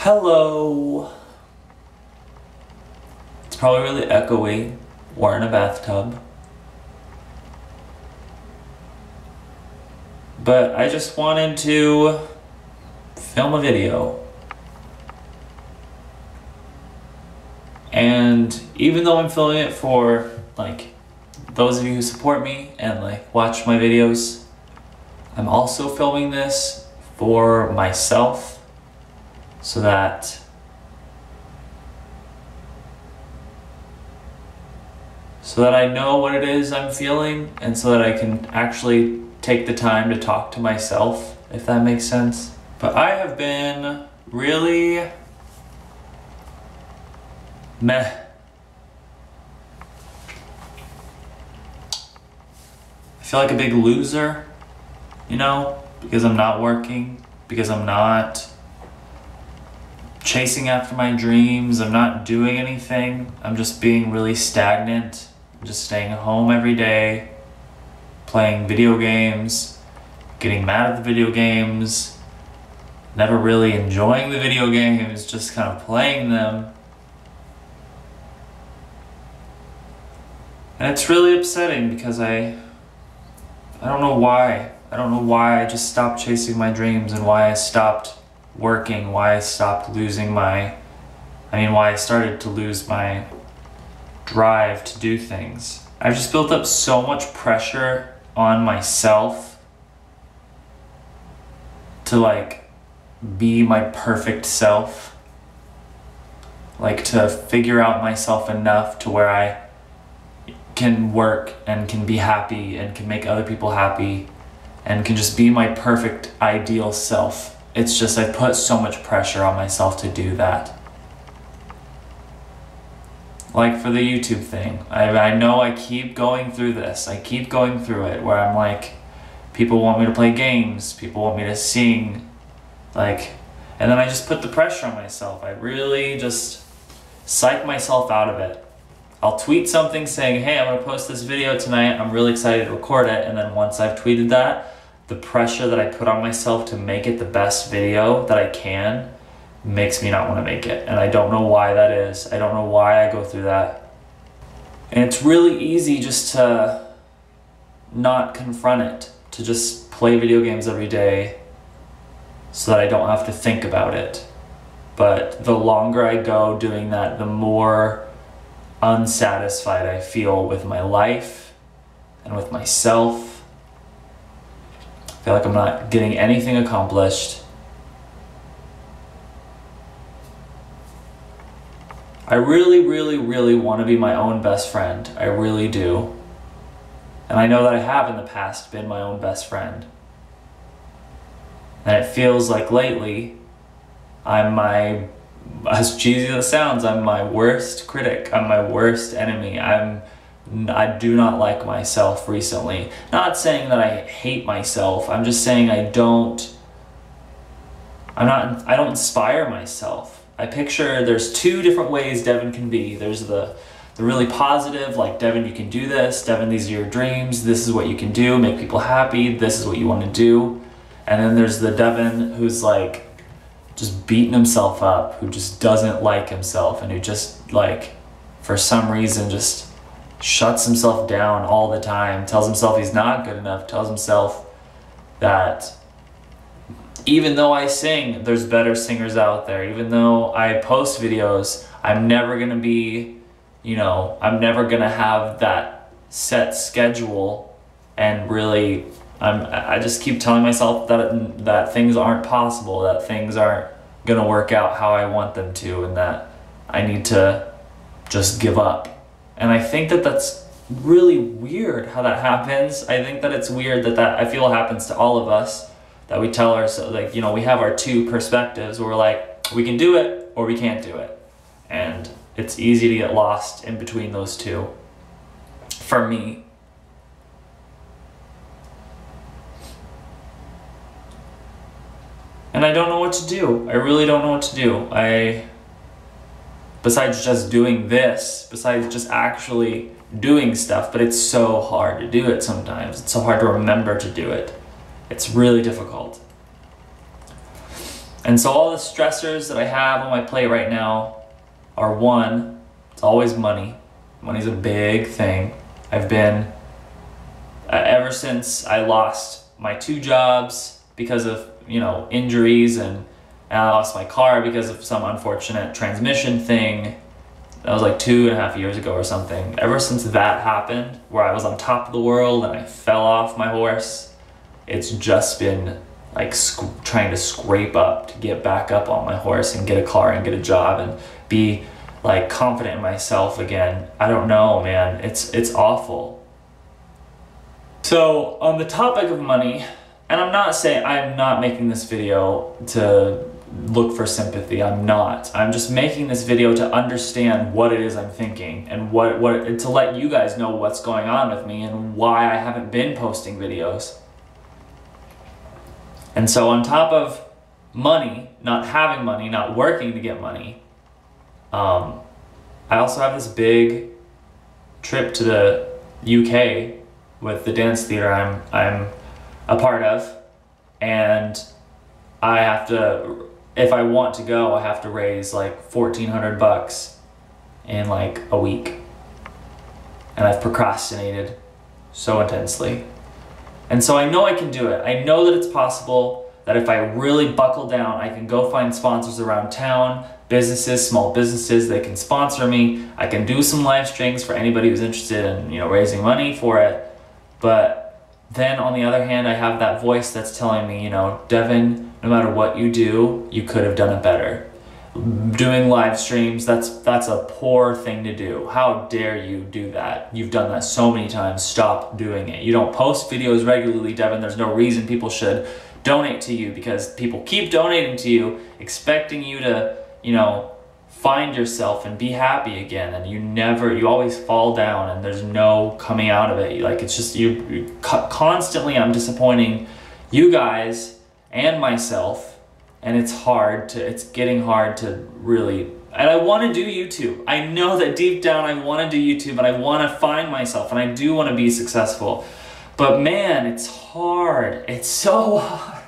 Hello. It's probably really echoey. We're in a bathtub. But I just wanted to film a video. And even though I'm filming it for those of you who support me and watch my videos, I'm also filming this for myself so that I know what it is I'm feeling and so that I can actually take the time to talk to myself, if that makes sense. But I have been really meh. I feel like a big loser, because I'm not working, because I'm not chasing after my dreams, I'm not doing anything. I'm just being really stagnant. I'm just staying home every day, playing video games, getting mad at the video games, never really enjoying the video games, just kind of playing them. And it's really upsetting because I don't know why. I don't know why I just stopped chasing my dreams and why I stopped working, why I stopped losing why I started to lose my drive to do things. I've just built up so much pressure on myself to be my perfect self. To figure out myself enough to where I can work and can be happy and can make other people happy and can just be my perfect ideal self. It's just I put so much pressure on myself to do that. For the YouTube thing, I know I keep going through this. I keep going through it where I'm people want me to play games, people want me to sing, and then I just put the pressure on myself. I really just psych myself out of it. I'll tweet something saying, hey, I'm gonna post this video tonight, I'm really excited to record it, and then once I've tweeted that, the pressure that I put on myself to make it the best video that I can makes me not want to make it. And I don't know why that is. I don't know why I go through that. And it's really easy just to not confront it, to just play video games every day so that I don't have to think about it. But the longer I go doing that, the more unsatisfied I feel with my life and with myself. I feel like I'm not getting anything accomplished. I really, really, really want to be my own best friend. I really do. And I know that I have in the past been my own best friend. And it feels like lately, as cheesy as it sounds, I'm my worst critic. I'm my worst enemy. I do not like myself recently. Not saying that I hate myself. I'm just saying I don't inspire myself. I picture there's two different ways Devin can be. There's the really positive, Devin, you can do this. Devin, these are your dreams. This is what you can do. Make people happy. This is what you want to do. And then there's the Devin who's just beating himself up, who just doesn't like himself and who just for some reason just shuts himself down all the time, tells himself he's not good enough, tells himself that even though I sing, there's better singers out there. Even though I post videos, I'm never gonna be, I'm never gonna have that set schedule. And really, I just keep telling myself that things aren't possible, that things aren't gonna work out how I want them to, and that I need to just give up. And I think that that's really weird how that happens. I think that it's weird that I feel happens to all of us, that we tell ourselves, we have our two perspectives where we're we can do it or we can't do it. And it's easy to get lost in between those two, for me. And I don't know what to do. I really don't know what to do. Besides just doing this, besides just actually doing stuff, but it's so hard to do it sometimes. It's so hard to remember to do it. It's really difficult. And so all the stressors that I have on my plate right now are, one, it's always money. Money's a big thing. I've been, ever since I lost my 2 jobs because of, you know, injuries, and I lost my car because of some unfortunate transmission thing. That was like 2.5 years ago or something. Ever since that happened, where I was on top of the world and I fell off my horse, it's just been like trying to scrape up to get back up on my horse and get a car and get a job and be like confident in myself again. I don't know, man. It's awful. So on the topic of money, and I'm not making this video to look for sympathy. I'm not. I'm just making this video to understand what it is I'm thinking, and to let you guys know what's going on with me and why I haven't been posting videos. And so on top of money, not having money, not working to get money, I also have this big trip to the UK with the dance theater I'm a part of, and I have to, if I want to go, I have to raise like $1,400 in like a week. And I've procrastinated so intensely. And so I know I can do it. I know that it's possible, that if I really buckle down, I can go find sponsors around town, businesses, small businesses, they can sponsor me. I can do some live streams for anybody who's interested in, you know, raising money for it. But then on the other hand, I have that voice that's telling me, you know, Devin, no matter what you do, you could have done it better. Doing live streams, that's a poor thing to do. How dare you do that? You've done that so many times. Stop doing it. You don't post videos regularly, Devin. There's no reason people should donate to you, because people keep donating to you, expecting you to, you know, find yourself and be happy again, and you always fall down, and there's no coming out of it. Like, it's just you constantly, I'm disappointing you guys and myself. And it's getting hard to really, and I want to do YouTube. I know that deep down I want to do YouTube, and I want to find myself, and I do want to be successful. But man, it's hard. It's so hard.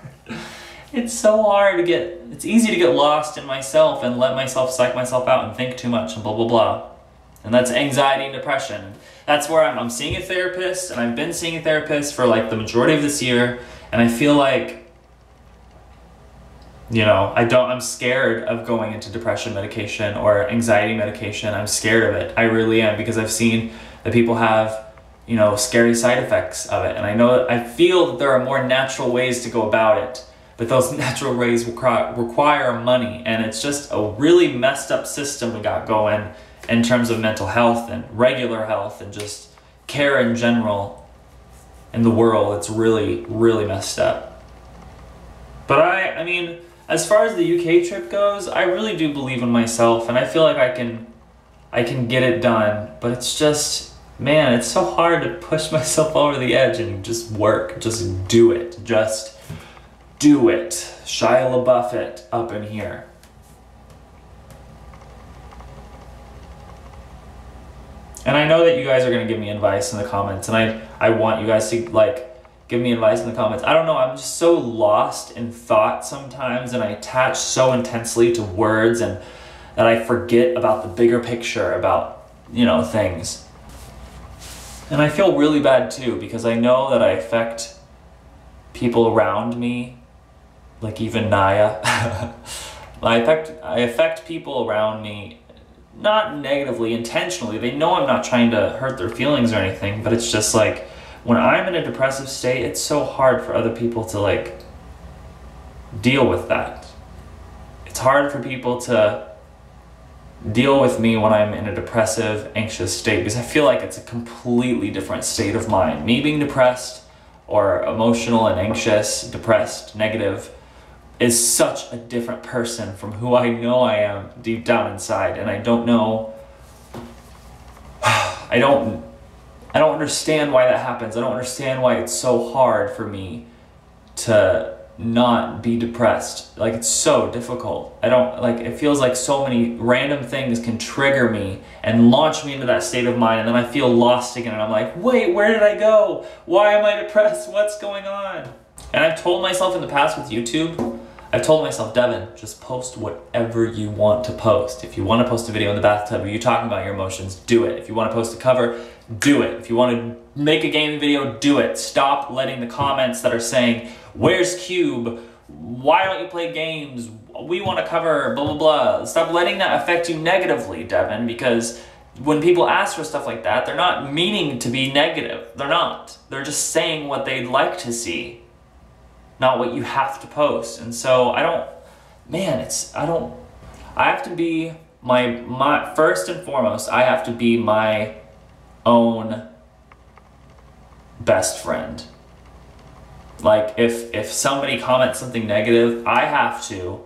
It's so hard to get, it's easy to get lost in myself and let myself psych myself out and think too much and blah, blah, blah. And that's anxiety and depression. That's where I'm seeing a therapist, and I've been seeing a therapist for like the majority of this year, and I feel like, you know, I'm scared of going into depression medication or anxiety medication. I'm scared of it. I really am, because I've seen that people have, you know, scary side effects of it. And I feel that there are more natural ways to go about it, but those natural ways require money. And it's just a really messed up system we got going in terms of mental health and regular health and just care in general in the world. It's really, really messed up. But I mean, as far as the UK trip goes, I really do believe in myself, and I feel like I can get it done. But it's just, man, it's so hard to push myself over the edge and just work. Just do it. Just do it. Shia LaBeouf it up in here. And I know that you guys are going to give me advice in the comments, and I want you guys to, like, give me advice in the comments. I don't know, I'm just so lost in thought sometimes, and I attach so intensely to words, and that I forget about the bigger picture about, you know, things. And I feel really bad too, because I know that I affect people around me, like even Naya. I affect people around me, not negatively, intentionally. They know I'm not trying to hurt their feelings or anything, but it's just like, when I'm in a depressive state, it's so hard for other people to like deal with that. It's hard for people to deal with me when I'm in a depressive, anxious state, because I feel like it's a completely different state of mind. Me being depressed or emotional and anxious, depressed, negative, is such a different person from who I know I am deep down inside. And I don't know, I don't understand why that happens. I don't understand why it's so hard for me to not be depressed. Like, it's so difficult. It feels like so many random things can trigger me and launch me into that state of mind, and then I feel lost again, and I'm like, wait, where did I go? Why am I depressed? What's going on? And I've told myself in the past with YouTube, I've told myself, Devin, just post whatever you want to post. If you want to post a video in the bathtub, you talking about your emotions, do it. If you want to post a cover, do it. If you want to make a gaming video, do it. Stop letting the comments that are saying, where's Cube? Why don't you play games? We want to cover, blah, blah, blah. Stop letting that affect you negatively, Devin, because when people ask for stuff like that, they're not meaning to be negative. They're not. They're just saying what they'd like to see, not what you have to post. And so I have to be my first and foremost, I have to be my own best friend. Like if somebody comments something negative, I have to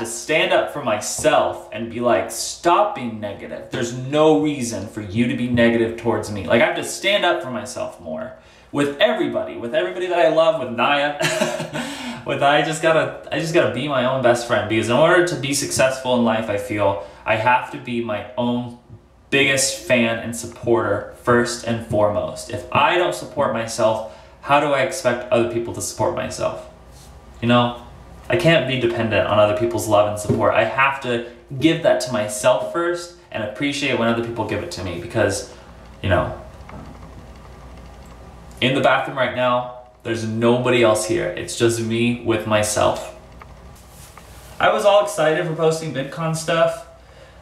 stand up for myself and be like, stop being negative. There's no reason for you to be negative towards me. Like, I have to stand up for myself more with everybody that I love, with Naya. I just gotta be my own best friend, because in order to be successful in life, I feel I have to be my own biggest fan and supporter first and foremost. If I don't support myself, how do I expect other people to support myself? You know, I can't be dependent on other people's love and support. I have to give that to myself first and appreciate when other people give it to me, because, you know, in the bathroom right now, there's nobody else here. It's just me with myself. I was all excited for posting VidCon stuff,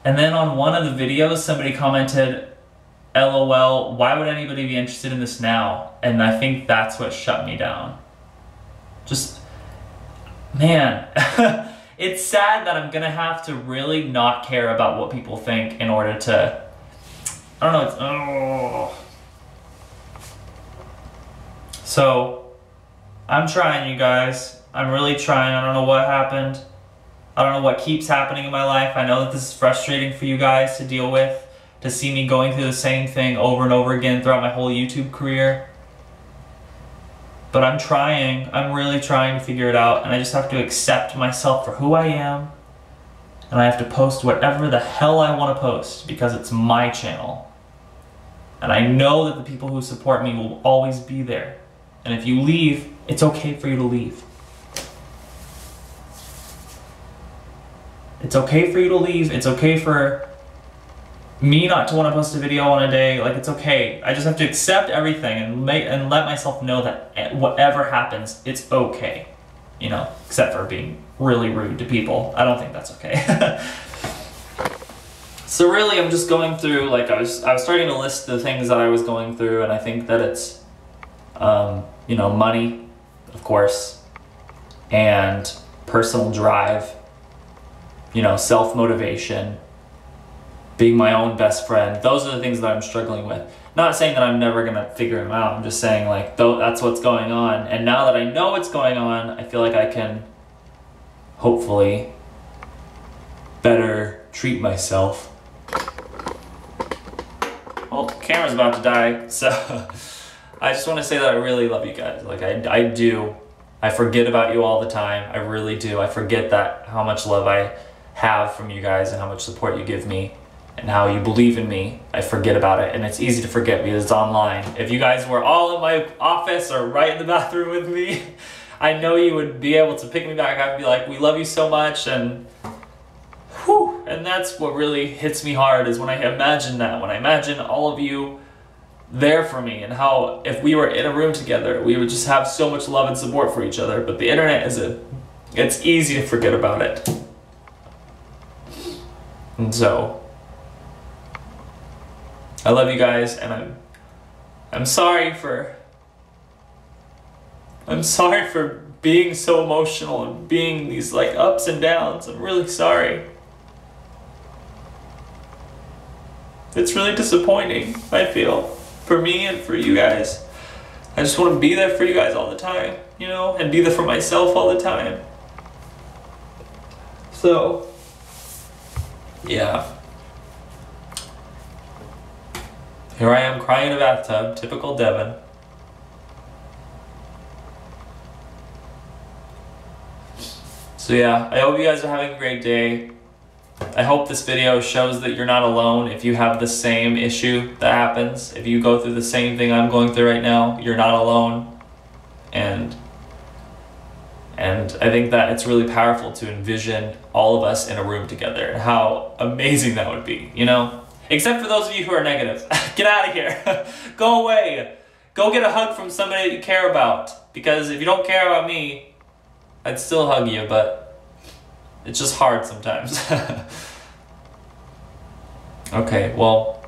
and then on one of the videos, somebody commented, LOL, why would anybody be interested in this now? And I think that's what shut me down. Just, man, it's sad that I'm gonna have to really not care about what people think in order to, I don't know, So, I'm trying, you guys. I'm really trying. I don't know what happened. I don't know what keeps happening in my life. I know that this is frustrating for you guys to deal with, to see me going through the same thing over and over again throughout my whole YouTube career. But I'm trying. I'm really trying to figure it out, and I just have to accept myself for who I am, and I have to post whatever the hell I want to post, because it's my channel. And I know that the people who support me will always be there. And if you leave, it's okay for you to leave. It's okay for you to leave. It's okay for me not to want to post a video on a day. Like, it's okay. I just have to accept everything and let myself know that whatever happens, it's okay. You know, except for being really rude to people. I don't think that's okay. So really, I'm just going through, like, I was starting to list the things that I was going through, and I think that it's, you know, money, of course, and personal drive, you know, self-motivation, being my own best friend. Those are the things that I'm struggling with. Not saying that I'm never gonna figure them out. I'm just saying, like, that's what's going on. And now that I know what's going on, I feel like I can hopefully better treat myself. Well, the camera's about to die, so I just want to say that I really love you guys. Like, I do. I forget about you all the time. I really do. I forget that how much love I have from you guys and how much support you give me and how you believe in me. I forget about it, and it's easy to forget because it's online. If you guys were all in my office or right in the bathroom with me, I know you would be able to pick me back up and be like, we love you so much, and whew. And that's what really hits me hard, is when I imagine that, when I imagine all of you there for me, and how if we were in a room together, we would just have so much love and support for each other. But the internet it's easy to forget about it. And so, I love you guys, and I'm sorry for being so emotional and being these, like, ups and downs. I'm really sorry. It's really disappointing, I feel, for me and for you guys. I just want to be there for you guys all the time, you know, and be there for myself all the time. So, yeah. Here I am crying in a bathtub, typical Devin. So yeah, I hope you guys are having a great day. I hope this video shows that you're not alone. If you have the same issue that happens, if you go through the same thing I'm going through right now, you're not alone. And And I think that it's really powerful to envision all of us in a room together and how amazing that would be, you know? Except for those of you who are negative. Get out of here. Go away. Go get a hug from somebody that you care about. Because if you don't care about me, I'd still hug you, but it's just hard sometimes. Okay, well,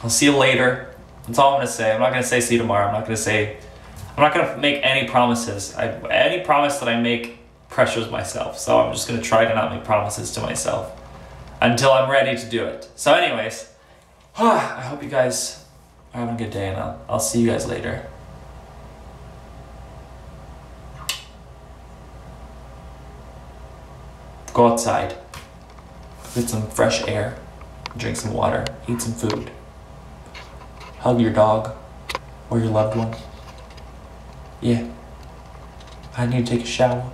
I'll see you later. That's all I'm gonna say. I'm not gonna say see you tomorrow. I'm not gonna make any promises. Any promise that I make pressures myself. So I'm just gonna try to not make promises to myself until I'm ready to do it. So anyways, I hope you guys are having a good day, and I'll see you guys later. Go outside, get some fresh air, drink some water, eat some food, hug your dog or your loved one. Yeah, I need to take a shower.